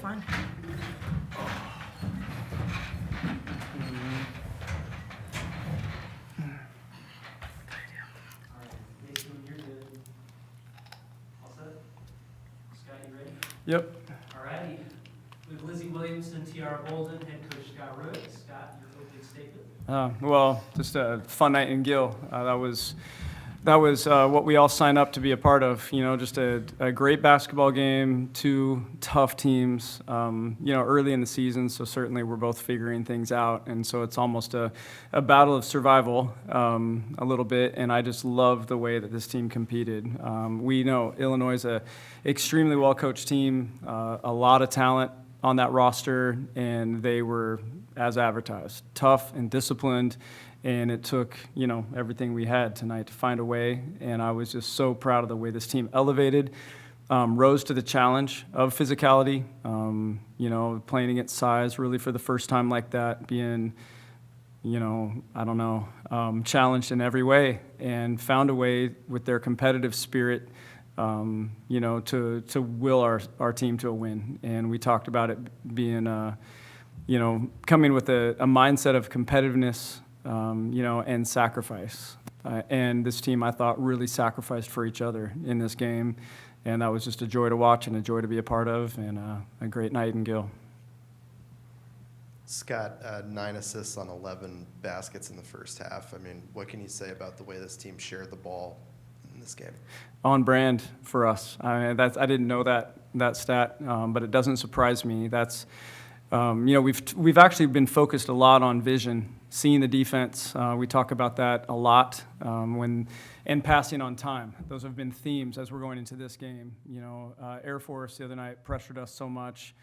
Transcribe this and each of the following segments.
fine. Yep. All righty. With Lizzy, Williamson, Tiara, Bolden, head coach Scott Rueck. Scott, your opening statement. Well, just a fun night in Gill. That was what we all signed up to be a part of. Just a great basketball game, two tough teams. Early in the season, so certainly we're both figuring things out, and so it's almost a battle of survival a little bit. And I just love the way that this team competed. We know Illinois is a extremely well-coached team, a lot of talent on that roster, and they were, as advertised, tough and disciplined. And it took, everything we had tonight to find a way. And I was just so proud of the way this team elevated, rose to the challenge of physicality, playing against size really for the first time like that, being, challenged in every way, and found a way with their competitive spirit, to will our team to a win. And we talked about it being, coming with a mindset of competitiveness, and sacrifice. And this team, I thought, really sacrificed for each other in this game. And that was just a joy to watch and a joy to be a part of, and a great night in Gill. Scott, 9 assists on 11 baskets in the first half. I mean, what can you say about the way this team shared the ball in this game? On brand for us. I didn't know that stat, but it doesn't surprise me. That's we've actually been focused a lot on vision, seeing the defense. We talk about that a lot and passing on time. Those have been themes as we're going into this game. Air Force the other night pressured us so much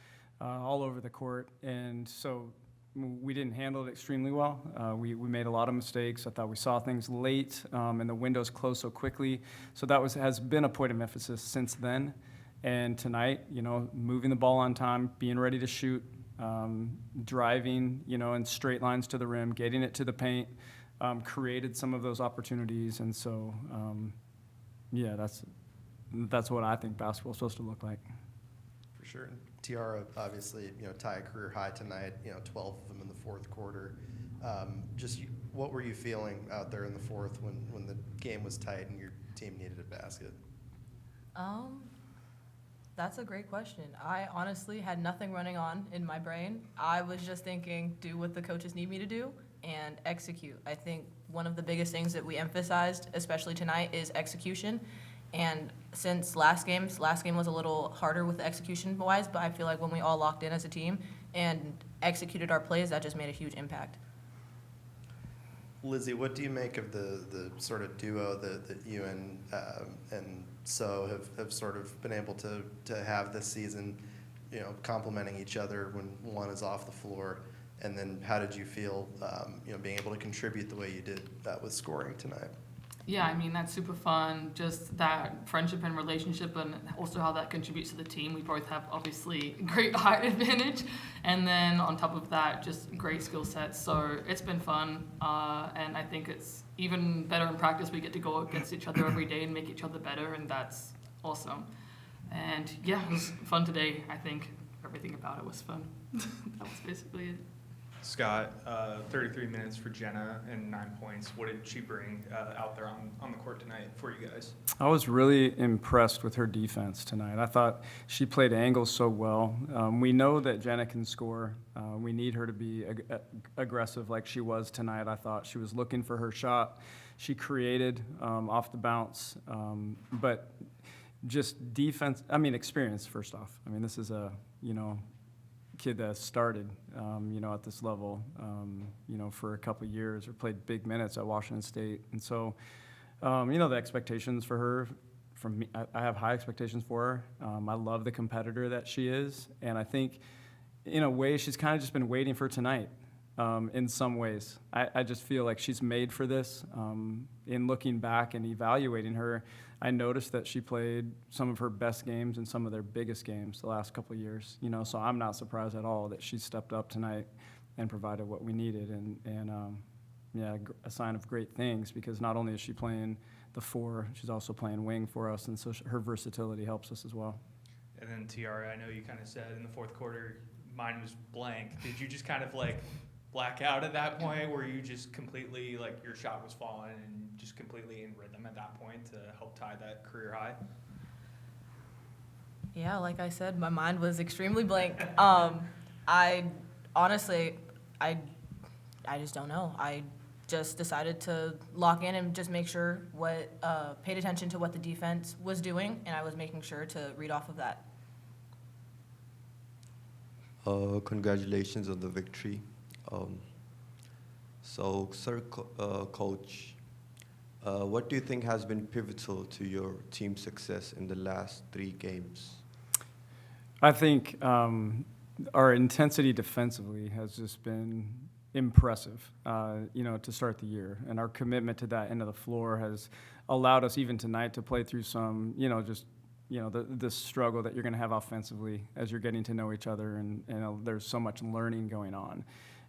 all over the court, and so we didn't handle it extremely well. We made a lot of mistakes. I thought we saw things late, and the windows closed so quickly. So that has been a point of emphasis since then. And tonight, moving the ball on time, being ready to shoot, driving, in straight lines to the rim, getting it to the paint, created some of those opportunities. And so, that's what I think basketball is supposed to look like. For sure. And Tiara, obviously, tie a career high tonight, 12 of them in the fourth quarter. What were you feeling out there in the fourth when the game was tight and your team needed a basket? That's a great question. I honestly had nothing running on in my brain. I was just thinking, do what the coaches need me to do and execute. I think one of the biggest things that we emphasized, especially tonight, is execution. And since last game was a little harder with the execution-wise, but I feel like when we all locked in as a team and executed our plays, that just made a huge impact. Lizzy, what do you make of the sort of duo that you and So have sort of been able to have this season, complementing each other when one is off the floor? And then how did you feel, being able to contribute the way you did with scoring tonight? Yeah, I mean, that's super fun, just that friendship and relationship, and also how that contributes to the team. We both have, obviously, great height advantage, and then on top of that, just great skill sets. So it's been fun, and I think it's even better in practice. We get to go against each other every day and make each other better, and that's awesome. And yeah, it was fun today. I think everything about it was fun. That was basically it. Scott, 33 minutes for Jenna and 9 points. What did she bring out there on the court tonight for you guys? I was really impressed with her defense tonight. I thought she played angles so well. We know that Jenna can score. We need her to be aggressive like she was tonight. I thought she was looking for her shot. She created off the bounce. But just defense, experience first off. This is a, kid that started, at this level, for a couple of years, or played big minutes at Washington State. And so, the expectations for her, from me, I have high expectations for her. I love the competitor that she is. And I think, in a way, she's kind of just been waiting for tonight, in some ways. I just feel like she's made for this. In looking back and evaluating her, I noticed that she played some of her best games and some of their biggest games the last couple of years. So I'm not surprised at all that she stepped up tonight and provided what we needed. And a sign of great things, because not only is she playing the four, she's also playing wing for us, and so her versatility helps us as well. And then Tiara, I know you kind of said in the fourth quarter, mine was blank. Did you just kind of like black out at that point? Were you just completely like your shot was falling and just completely in rhythm at that point to help tie that career high? Yeah, like I said, my mind was extremely blank. I honestly, I just don't know. I just decided to lock in and just make sure paid attention to what the defense was doing, and I was making sure to read off of that. Congratulations on the victory. Coach, what do you think has been pivotal to your team's success in the last 3 games? I think our intensity defensively has just been impressive, to start the year. And our commitment to that end of the floor has allowed us even tonight to play through some, the struggle that you're going to have offensively as you're getting to know each other. And there's so much learning going on.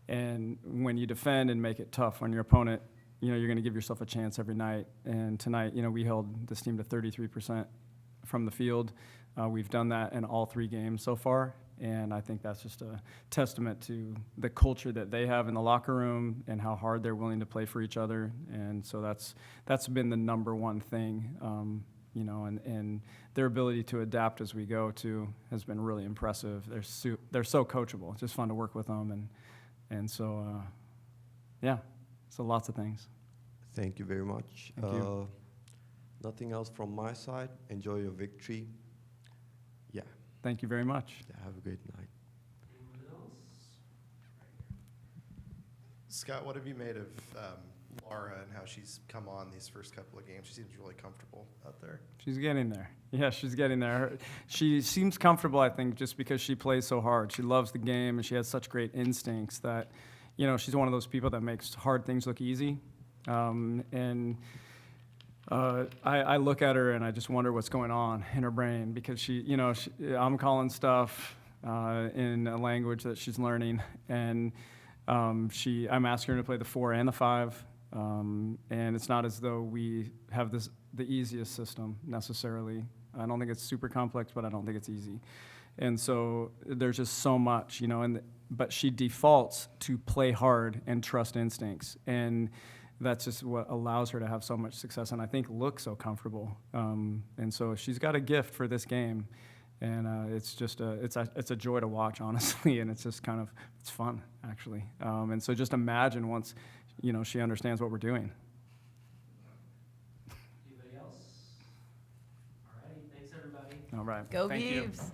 And when you defend and make it tough on your opponent, you're going to give yourself a chance every night. And tonight, we held this team to 33% from the field. We've done that in all 3 games so far. And I think that's just a testament to the culture that they have in the locker room and how hard they're willing to play for each other. And so that's been the number one thing, and their ability to adapt as we go too has been really impressive. They're so coachable. It's just fun to work with them. And so, so lots of things. Thank you very much. Thank you. Nothing else from my side. Enjoy your victory. Yeah. Thank you very much. Have a great night. Anyone else? Scott, what have you made of Laura and how she's come on these first couple of games? She seems really comfortable out there. She's getting there. Yeah, she's getting there. She seems comfortable, I think, just because she plays so hard. She loves the game, and she has such great instincts that, she's one of those people that makes hard things look easy. I look at her and I just wonder what's going on in her brain because I'm calling stuff in a language that she's learning, and I'm asking her to play the 4 and the 5, and it's not as though we have the easiest system necessarily. I don't think it's super complex, but I don't think it's easy, and so there's just so much, but she defaults to play hard and trust instincts, and that's just what allows her to have so much success and I think look so comfortable. And so she's got a gift for this game, and it's just it's a joy to watch, honestly, and it's just it's fun actually. And so just imagine once she understands what we're doing. Anybody else? All righty, thanks everybody. All right. Go Thank you. Beavs!